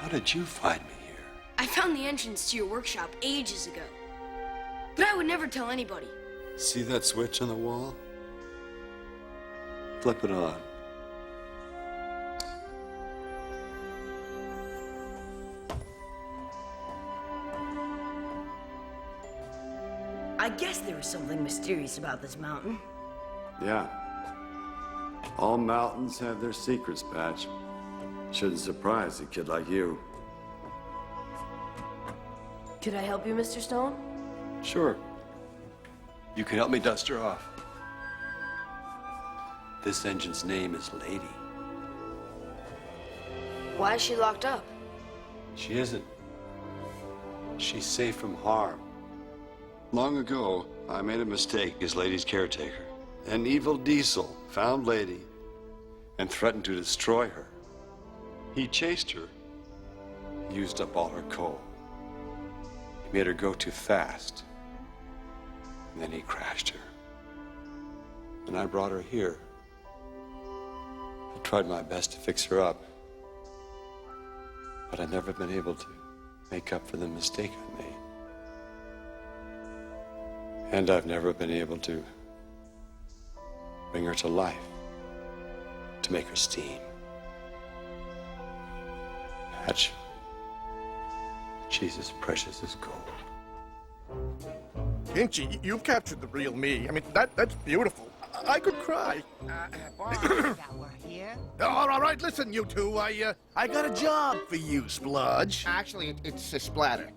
How did you find me here? I found the entrance to your workshop ages ago. But I would never tell anybody. See that switch on the wall? Flip it on. I guess there is something mysterious about this mountain. Yeah. All mountains have their secrets, Patch. Shouldn't surprise a kid like you. Could I help you, Mr. Stone? Sure. You can help me dust her off. This engine's name is Lady. Why is she locked up? She isn't. She's safe from harm. Long ago, I made a mistake as Lady's caretaker. An evil diesel found Lady and threatened to destroy her. He chased her, used up all her coal. He made her go too fast, and then he crashed her. And I brought her here. I tried my best to fix her up, but I've never been able to make up for the mistake I made. And I've never been able to bring her to life, to make her steam. Patch, she's as precious as gold. Pinchy, you've captured the real me. I mean, that's beautiful. I could cry. Boss, that we're here. All right, listen, you two. I got a job for you, Splodge. Actually, it's a splatter.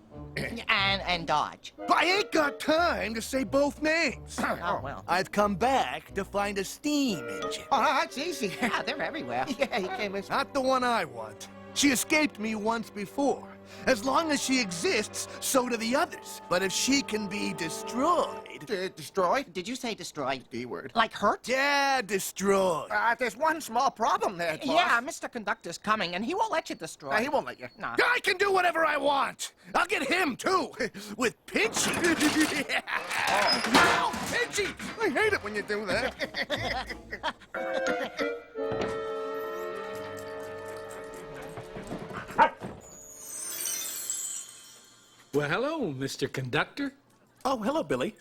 And Dodge. But I ain't got time to say both names. Oh, well. I've come back to find a steam engine. Oh, that's easy. Yeah, they're everywhere. Yeah, you came with. Not the one I want. She escaped me once before. As long as she exists, so do the others. But if she can be destroyed... Destroyed? Did you say destroy? D word. Like hurt? Yeah, destroyed. There's one small problem there, boss. Yeah, Mr. Conductor's coming, and he won't let you destroy. He won't let you. No. I can do whatever I want. I'll get him, too. With Pinchy. Ow, Pinchy! I hate it when you do that. Well, hello, Mr. Conductor. Oh, hello, Billy.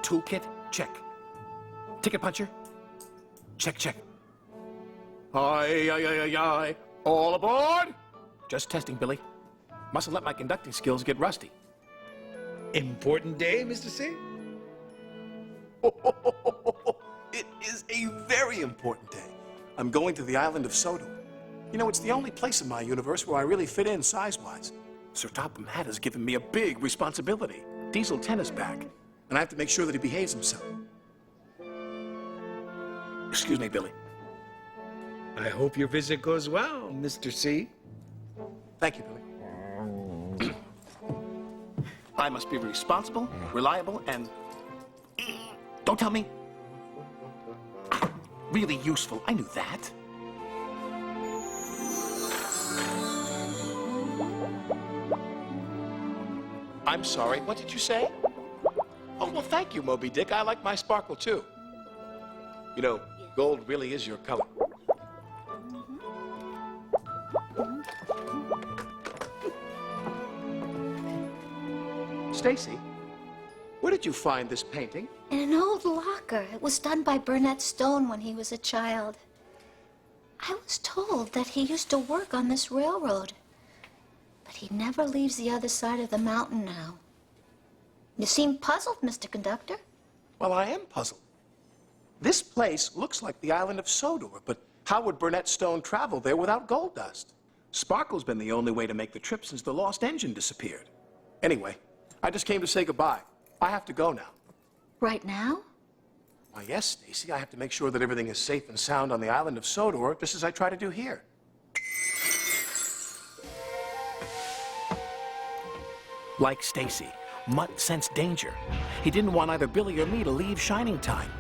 Toolkit, check. Ticket puncher, check, check. Aye. All aboard! Just testing, Billy. Mustn't let my conducting skills get rusty. Important day, Mr. C? It is a very important day. I'm going to the Island of Sodor. You know, it's the only place in my universe where I really fit in size-wise. Sir Topham Hatt has given me a big responsibility. Diesel 10 is back, and I have to make sure that he behaves himself. Excuse me, Billy. I hope your visit goes well, Mr. C. Thank you, Billy. I must be responsible, reliable, and... Don't tell me. Really useful. I knew that. I'm sorry. What did you say? Oh, well, thank you, Moby Dick. I like my sparkle, too. You know, gold really is your color. Stacy, where did you find this painting? In an old locker. It was done by Burnett Stone when he was a child. I was told that he used to work on this railroad. But he never leaves the other side of the mountain now. You seem puzzled, Mr. Conductor. Well, I am puzzled. This place looks like the Island of Sodor, but how would Burnett Stone travel there without gold dust? Sparkle's been the only way to make the trip since the lost engine disappeared. Anyway, I just came to say goodbye. I have to go now. Right now? Why, yes, Stacy. I have to make sure that everything is safe and sound on the Island of Sodor, just as I try to do here. Like Stacy, Mutt sensed danger. He didn't want either Billy or me to leave Shining Time.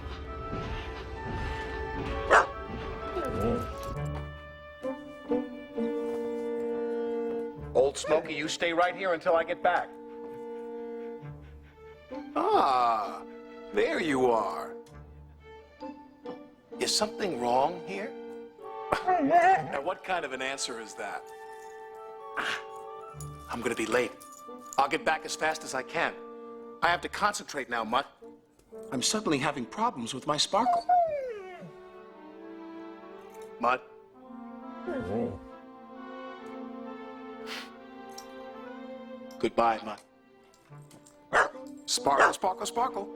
told Smokey you stay right here until I get back. Ah, there you are. Is something wrong here? Now, what kind of an answer is that? I'm gonna be late. I'll get back as fast as I can. I have to concentrate now, Mutt. I'm suddenly having problems with my sparkle. Mutt? Goodbye, Mutt. Sparkle, sparkle, sparkle.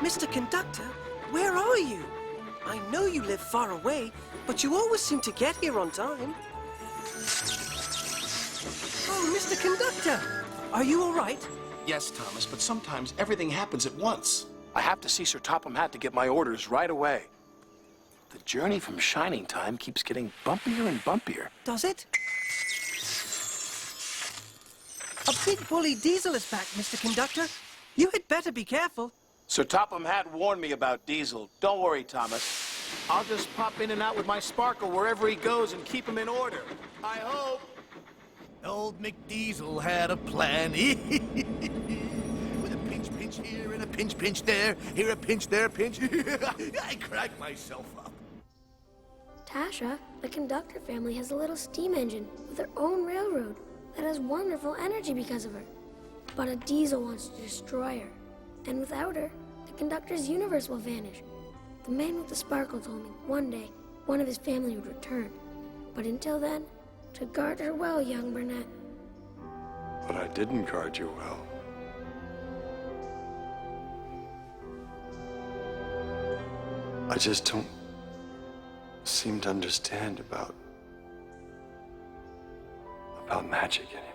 Mr. Conductor, where are you? I know you live far away, but you always seem to get here on time. Oh, Mr. Conductor, are you all right? Yes, Thomas, but sometimes everything happens at once. I have to see Sir Topham Hatt to get my orders right away. The journey from Shining Time keeps getting bumpier and bumpier. Does it? A big bully Diesel is back, Mr. Conductor. You had better be careful. Sir Topham Hatt warned me about Diesel. Don't worry, Thomas. I'll just pop in and out with my sparkle wherever he goes and keep him in order. I hope. Old McDiesel had a plan. With a pinch here and a pinch there. Here a pinch, there a pinch. I cracked myself up. Tasha, the Conductor family has a little steam engine with their own railroad that has wonderful energy because of her. But a Diesel wants to destroy her. And without her, the Conductor's universe will vanish. The man with the sparkle told me one day one of his family would return. But until then, to guard her well, young Burnett. But I didn't guard you well. I just don't seem to understand about magic anymore.